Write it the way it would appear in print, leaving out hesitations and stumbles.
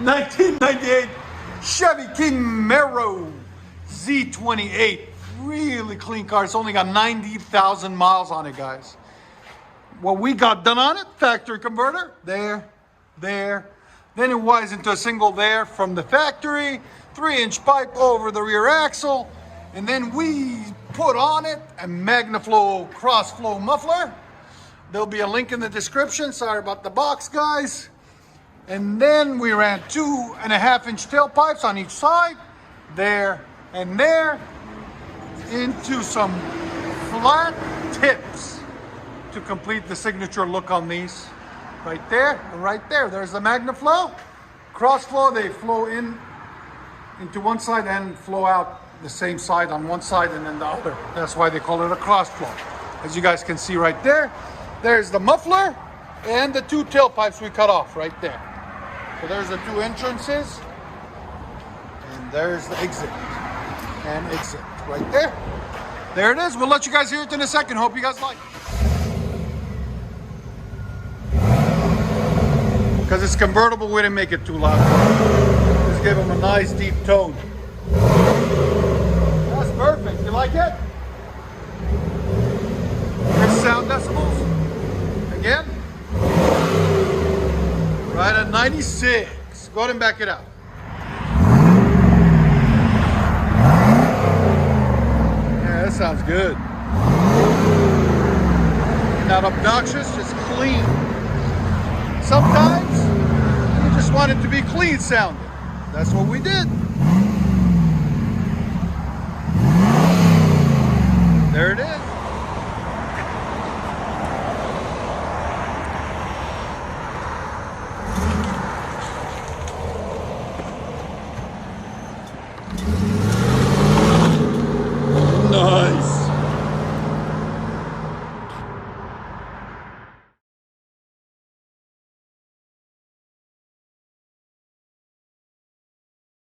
1998 Chevy Camaro Z28. Really clean car. It's only got 90,000 miles on it, guys. What we got done on it, factory converter, there. Then it wires into a single there from the factory, 3-inch pipe over the rear axle. And then we put on it a MAGNAFLOW cross flow muffler. There'll be a link in the description. Sorry about the box, guys. And then we ran 2.5-inch tailpipes on each side, there and there, into some flat tips to complete the signature look on these. Right there and right there. There's the MAGNAFLOW. Cross flow, they flow in into one side and flow out the same side on one side and then the other. That's why they call it a cross flow. As you guys can see right there, there's the muffler and the 2 tailpipes we cut off right there. So there's the 2 entrances, and there's the exit and exit right there. There it is. We'll let you guys hear it in a second. Hope you guys like it. Because it's convertible, we didn't make it too loud. Just give them a nice deep tone. That's perfect. You like it? Here's sound decibels. Again. Right at 96. Go ahead and back it out. Yeah, that sounds good. Not obnoxious, just clean. Sometimes you just want it to be clean sounding. That's what we did. There it is.